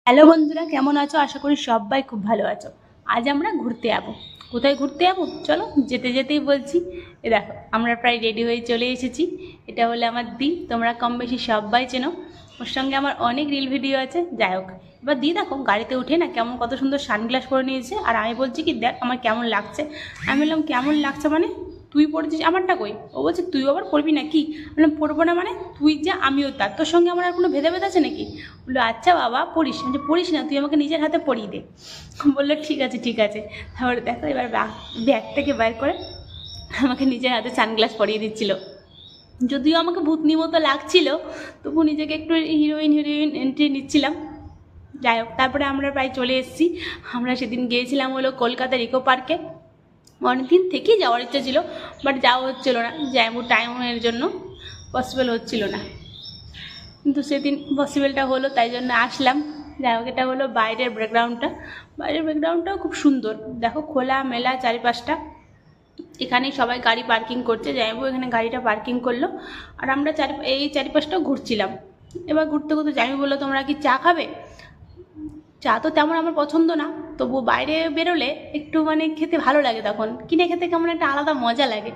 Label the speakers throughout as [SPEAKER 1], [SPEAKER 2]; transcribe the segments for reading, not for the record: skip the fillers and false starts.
[SPEAKER 1] Hello বন্ধুরা, কেমন আছো? আশা করি সবাই খুব ভালো আছো। আজ আমরা ঘুরতে যাবো। কোথায় ঘুরতে যাবো চলো, যেতে যেতেই বলছি। এ দেখো, আমরা প্রায় রেডি হয়ে চলে এসেছি। এটা হলো আমার দি, তোমরা কম বেশি সবাই চেনো। ওর সঙ্গে আমার অনেক রিল ভিডিও আছে। যাই হোক, এবার দি দেখো গাড়িতে উঠে না কেমন কত সুন্দর সানগ্লাস পরে নিয়েছে। আর আমি বলছি কি দেখ আমার কেমন লাগছে। আমি বললাম কেমন লাগছে মানে, তুই পড়েছিস আমারটা কই? ও বলছে তুই আবার পড়বি না কি? বললাম পড়বো না মানে, তুই যা আমিও তা, তোর সঙ্গে আমার আর কোনো ভেদাভেদ আছে নাকি? বললো আচ্ছা বাবা পড়িস, যে পড়িস না তুই আমাকে নিজের হাতে পড়িয়ে দে। বললো ঠিক আছে ঠিক আছে। তারপরে দেখো এবার ব্যাগ থেকে বের করে আমাকে নিজের হাতে সানগ্লাস পরিয়ে দিচ্ছিল। যদিও আমাকে ভূতনি মতো লাগছিল, তবু নিজেকে একটু হিরোইন হিরোইন এন্ট্রি নিচ্ছিলাম। যাই হোক, তারপরে আমরা প্রায় চলে এসেছি। আমরা সেদিন গিয়েছিলাম হলো কলকাতার ইকো পার্কে। অনেকদিন থেকেই যাওয়ার ইচ্ছা ছিল, বাট যাওয়া হচ্ছিলো না, যাইবো টাইমের জন্য পসিবল হচ্ছিল না। কিন্তু সেদিন পসিবলটা হলো, তাই জন্য আসলাম। যাই হোক, এটা হলো বাইরের ব্যাকগ্রাউন্ডটা। বাইরের ব্যাকগ্রাউন্ডটাও খুব সুন্দর, দেখো খোলা মেলা চারিপাশটা। এখানেই সবাই গাড়ি পার্কিং করছে, যাইবো এখানে গাড়িটা পার্কিং করলো। আর আমরা এই চারিপাশটাও ঘুরছিলাম। এবার ঘুরতে ঘুরতে জামি বললো তোমরা কি চা খাবে? চা তো তেমন আমার পছন্দ না, তবু বাইরে বেরোলে একটু মানে খেতে ভালো লাগে, তখন কিনে খেতে কেমন একটা আলাদা মজা লাগে।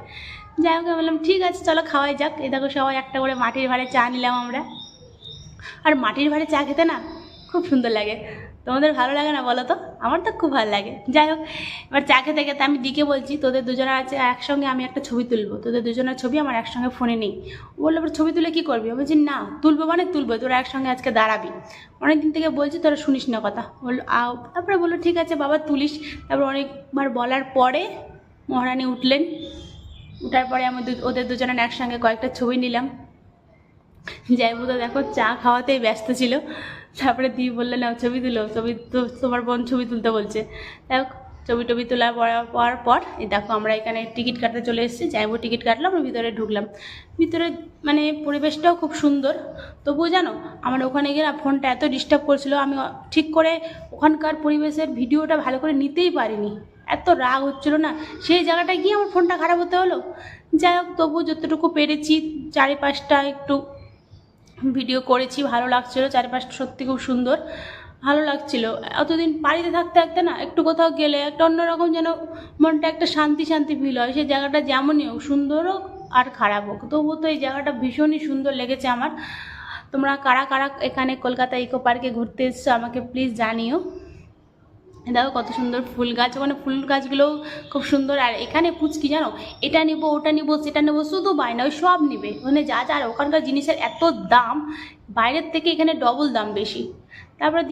[SPEAKER 1] যাই হোক, বললাম ঠিক আছে চলো খাওয়াই যাক। এ দেখো সবাই একটা করে মাটির ভাঁড়ে চা নিলাম আমরা। আর মাটির ভাঁড়ে চা খেতে না খুব সুন্দর লাগে। তোমাদের ভালো লাগে না বলো তো? আমার তো খুব ভালো লাগে। যাই হোক, এবার চা খেতে খেতে আমি দিকে বলছি তোদের দুজনের আছে একসঙ্গে আমি একটা ছবি তুলবো, তোদের দুজনের ছবি আমার একসঙ্গে ফোনে নেই। ও বললো এবার ছবি তুলে কী করবি? আমি বলছি না তুলবো মানে তুলবো, তোরা একসঙ্গে আজকে দাঁড়াবি। অনেকদিন থেকে বলছি তোরা শুনিস না কথা। বললো আও, তারপরে বললো ঠিক আছে বাবা তুলিস। তারপর অনেকবার বলার পরে মহারানী উঠলেন। উঠার পরে আমি ওদের দুজনের একসঙ্গে কয়েকটা ছবি নিলাম। যাইবো তো দেখো চা খাওয়াতেই ব্যস্ত ছিল। তারপরে দি বললে না ছবি তুলো, ছবি তো তোমার বোন ছবি তুলতে বলছে। দেখো ছবি টবি তোলার পর এই দেখো আমরা এখানে টিকিট কাটতে চলে এসেছি। যাইবো টিকিট কাটলাম, ভিতরে ঢুকলাম। ভিতরে মানে পরিবেশটাও খুব সুন্দর। তবুও জানো আমার ওখানে গিয়ে না ফোনটা এত ডিস্টার্ব করছিল, আমি ঠিক করে ওখানকার পরিবেশের ভিডিওটা ভালো করে নিতেই পারিনি। এত রাগ হচ্ছিলো না, সেই জায়গাটায় গিয়ে আমার ফোনটা খারাপ হতে হলো। যাই হোক, তবু যতটুকু পেরেছি চারিপাশটা একটু ভিডিও করেছি। ভালো লাগছিলো, চারপাশটা সত্যি খুব সুন্দর, ভালো লাগছিলো। অতদিন বাড়িতে থাকতে থাকতে না একটু কোথাও গেলে একটা অন্যরকম যেন মনটা একটা শান্তি শান্তি ফিল হয়। সেই জায়গাটা যেমনই হোক, সুন্দর হোক আর খারাপ হোক, তবুও তো এই জায়গাটা ভীষণই সুন্দর লেগেছে আমার। তোমরা কারা কারা এখানে কলকাতা ইকো পার্কে ঘুরতে এসছো আমাকে প্লিজ জানিও। দেখো কত সুন্দর ফুল গাছ, ওখানে ফুল গাছগুলোও খুব সুন্দর। আর এখানে পুচকি জানো এটা নিবো ওটা নিবো সেটা নেবো, শুধু বায়না ওই সব নিবে। ওখানে যা যা আর ওখানকার জিনিসের এত দাম, বাইরের থেকে এখানে ডবল দাম বেশি। তারপরে